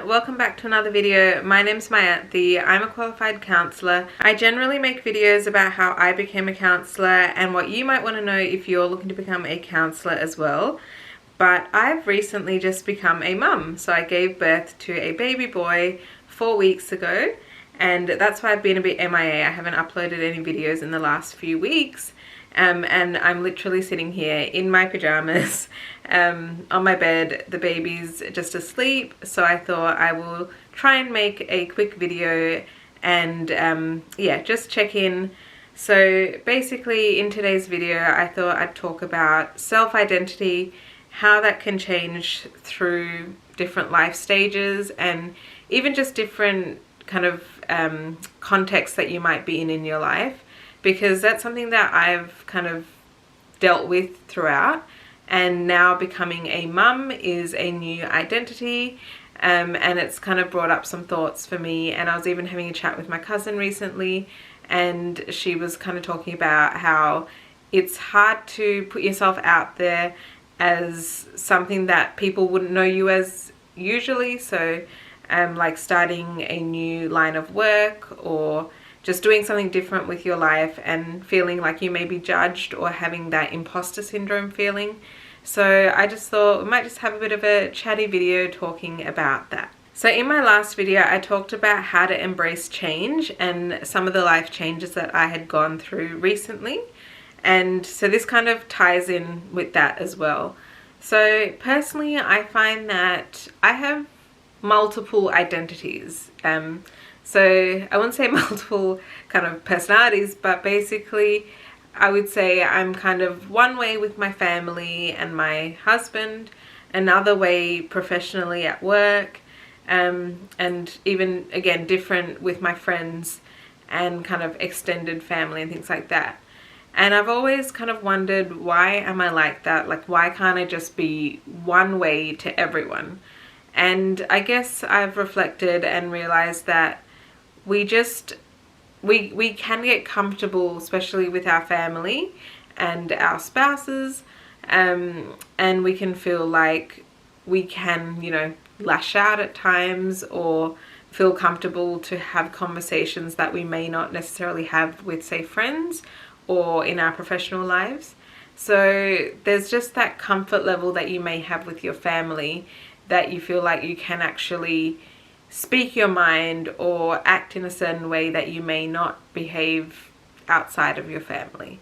welcome back to another video. My name's Mayanthi. I'm a qualified counsellor. I generally make videos about how I became a counsellor and what you might want to know if you're looking to become a counsellor as well. But I've recently just become a mum. So I gave birth to a baby boy 4 weeks ago, and that's why I've been a bit MIA. I haven't uploaded any videos in the last few weeks. And I'm literally sitting here in my pajamas on my bed. The baby's just asleep, so I thought I will try and make a quick video and yeah, just check in. So basically in today's video I thought I'd talk about self-identity, how that can change through different life stages and even just different kind of contexts that you might be in your life, because that's something that I've kind of dealt with throughout, and now becoming a mum is a new identity, and it's kind of brought up some thoughts for me. And I was even having a chat with my cousin recently, and she was kind of talking about how it's hard to put yourself out there as something that people wouldn't know you as usually. So like starting a new line of work or just doing something different with your life and feeling like you may be judged or having that imposter syndrome feeling. So I just thought we might just have a bit of a chatty video talking about that. So in my last video I talked about how to embrace change and some of the life changes that I had gone through recently, and so this kind of ties in with that as well. So personally I find that I have multiple identities. So I wouldn't say multiple kind of personalities, but basically I would say I'm kind of one way with my family and my husband, another way professionally at work, and even again different with my friends and kind of extended family and things like that. And I've always kind of wondered, why am I like that? Like, why can't I just be one way to everyone? And I guess I've reflected and realized that we can get comfortable, especially with our family and our spouses, and we can feel like we can, you know, lash out at times or feel comfortable to have conversations that we may not necessarily have with, say, friends or in our professional lives. So there's just that comfort level that you may have with your family that you feel like you can actually speak your mind or act in a certain way that you may not behave outside of your family.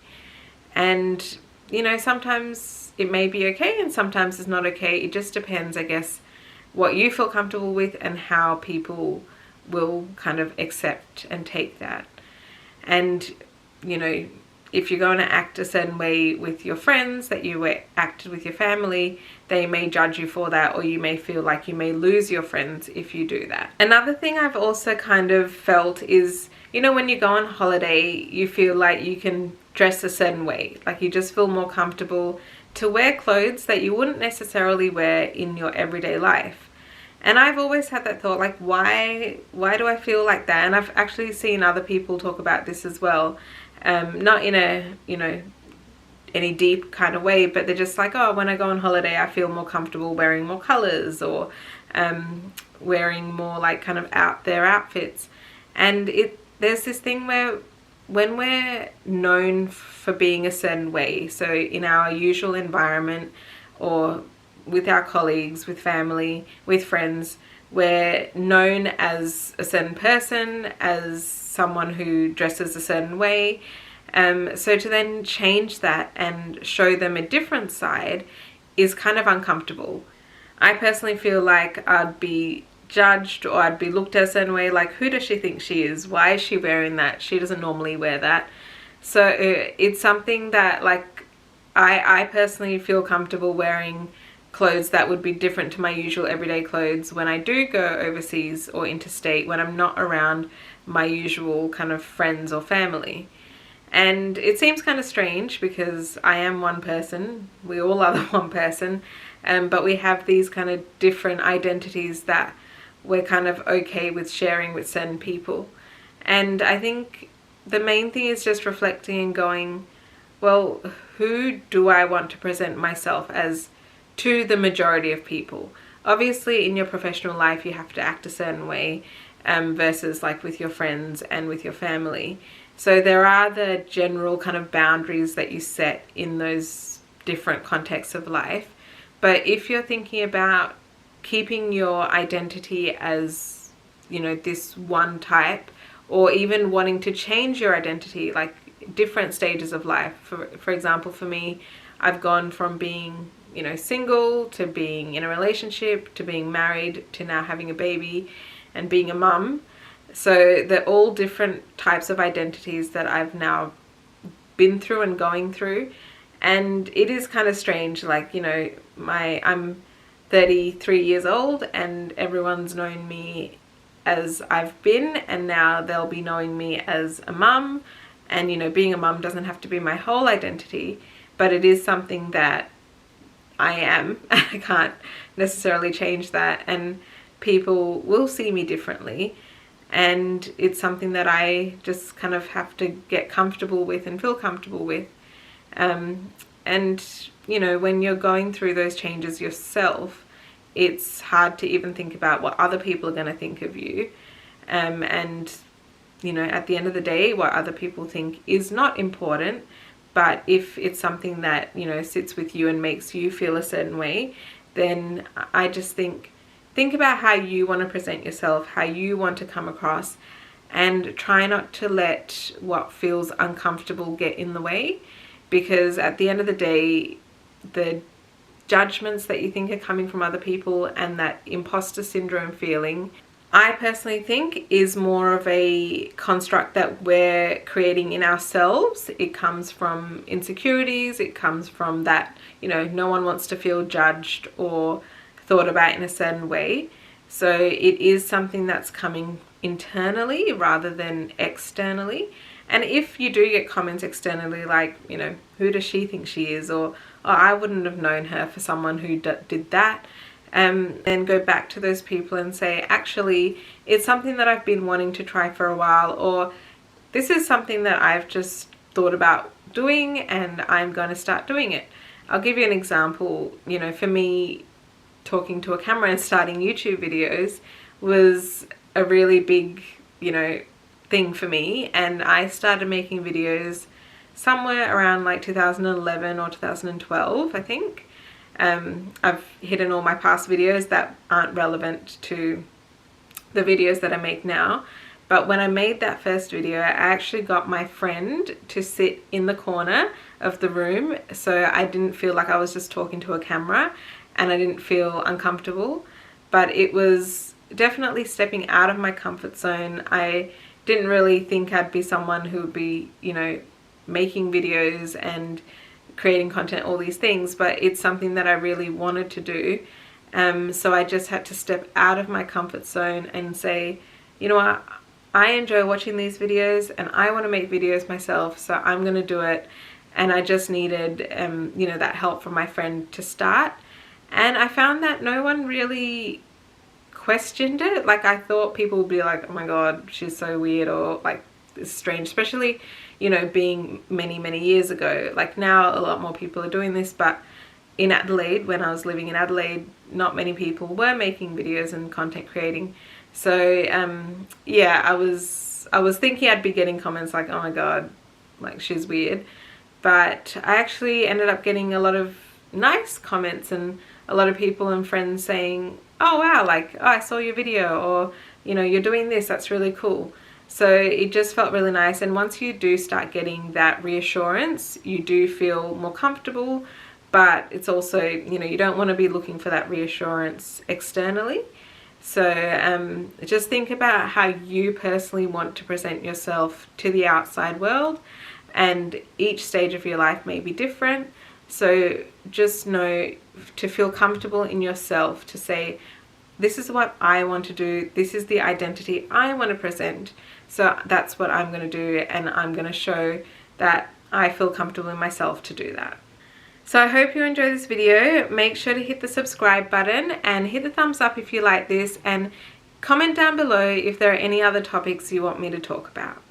And you know, sometimes it may be okay and sometimes it's not okay. It just depends, I guess, what you feel comfortable with and how people will kind of accept and take that. And you know, if you're going to act a certain way with your friends that you acted with your family, they may judge you for that, or you may feel like you may lose your friends if you do that. Another thing I've also kind of felt is, you know, when you go on holiday, you feel like you can dress a certain way. Like you just feel more comfortable to wear clothes that you wouldn't necessarily wear in your everyday life. And I've always had that thought, like, why do I feel like that? And I've actually seen other people talk about this as well. Not in a, you know, any deep kind of way, but they're just like, oh, when I go on holiday I feel more comfortable wearing more colors or wearing more like kind of out there outfits. And there's this thing where when we're known for being a certain way, so in our usual environment or with our colleagues, with family, with friends, we're known as a certain person, as someone who dresses a certain way. So to then change that and show them a different side is kind of uncomfortable. I personally feel like I'd be judged or I'd be looked at a certain way, like, who does she think she is? Why is she wearing that? She doesn't normally wear that. So it's something that, like, I personally feel comfortable wearing clothes that would be different to my usual everyday clothes when I do go overseas or interstate, when I'm not around my usual kind of friends or family. And it seems kind of strange because I am one person, we all are the one person, but we have these kind of different identities that we're kind of okay with sharing with certain people. And I think the main thing is just reflecting and going, well, who do I want to present myself as to the majority of people? Obviously in your professional life you have to act a certain way versus like with your friends and with your family. So there are the general kind of boundaries that you set in those different contexts of life. But if you're thinking about keeping your identity as, you know, this one type, or even wanting to change your identity, like different stages of life. For example, for me, I've gone from being, you know, single to being in a relationship to being married to now having a baby and being a mum. So they're all different types of identities that I've now been through and going through. And it is kind of strange, like, you know, I'm 33 years old and everyone's known me as I've been, and now they'll be knowing me as a mum. And, you know, being a mum doesn't have to be my whole identity, but it is something that I am. I can't necessarily change that, and people will see me differently, and it's something that I just kind of have to get comfortable with and feel comfortable with. And, you know, when you're going through those changes yourself, it's hard to even think about what other people are going to think of you. And, you know, at the end of the day, what other people think is not important. But if it's something that, you know, sits with you and makes you feel a certain way, then I just think about how you want to present yourself, how you want to come across, and try not to let what feels uncomfortable get in the way. Because at the end of the day, the judgments that you think are coming from other people and that imposter syndrome feeling, I personally think is more of a construct that we're creating in ourselves. It comes from insecurities. It comes from that, you know, no one wants to feel judged or thought about in a certain way. So it is something that's coming internally rather than externally. And if you do get comments externally like, you know, who does she think she is? Or oh, I wouldn't have known her for someone who did that. Then go back to those people and say, actually, it's something that I've been wanting to try for a while, or this is something that I've just thought about doing and I'm going to start doing it. I'll give you an example. You know, for me, talking to a camera and starting YouTube videos was a really big, you know, thing for me. And I started making videos somewhere around like 2011 or 2012, I think. I've hidden all my past videos that aren't relevant to the videos that I make now. But when I made that first video, I actually got my friend to sit in the corner of the room, so I didn't feel like I was just talking to a camera and I didn't feel uncomfortable. But it was definitely stepping out of my comfort zone. I didn't really think I'd be someone who would be, you know, making videos and creating content, all these things, but it's something that I really wanted to do. So I just had to step out of my comfort zone and say, you know what, I enjoy watching these videos and I want to make videos myself, so I'm going to do it. And I just needed, you know, that help from my friend to start. And I found that no one really questioned it. Like, I thought people would be like, oh my god, she's so weird, or like, it's strange, especially, you know, being many years ago. Like now a lot more people are doing this, but in Adelaide, when I was living in Adelaide, not many people were making videos and content creating. So yeah, I was thinking I'd be getting comments like, oh my god, like she's weird. But I actually ended up getting a lot of nice comments and a lot of people and friends saying, oh wow, like, oh, I saw your video, or, you know, you're doing this, that's really cool. So it just felt really nice. And once you do start getting that reassurance, you do feel more comfortable. But it's also, you know, you don't want to be looking for that reassurance externally. So just think about how you personally want to present yourself to the outside world. And each stage of your life may be different. So just know to feel comfortable in yourself to say, this is what I want to do. This is the identity I want to present. So that's what I'm going to do, and I'm going to show that I feel comfortable in myself to do that. So I hope you enjoyed this video. Make sure to hit the subscribe button and hit the thumbs up if you like this, and comment down below if there are any other topics you want me to talk about.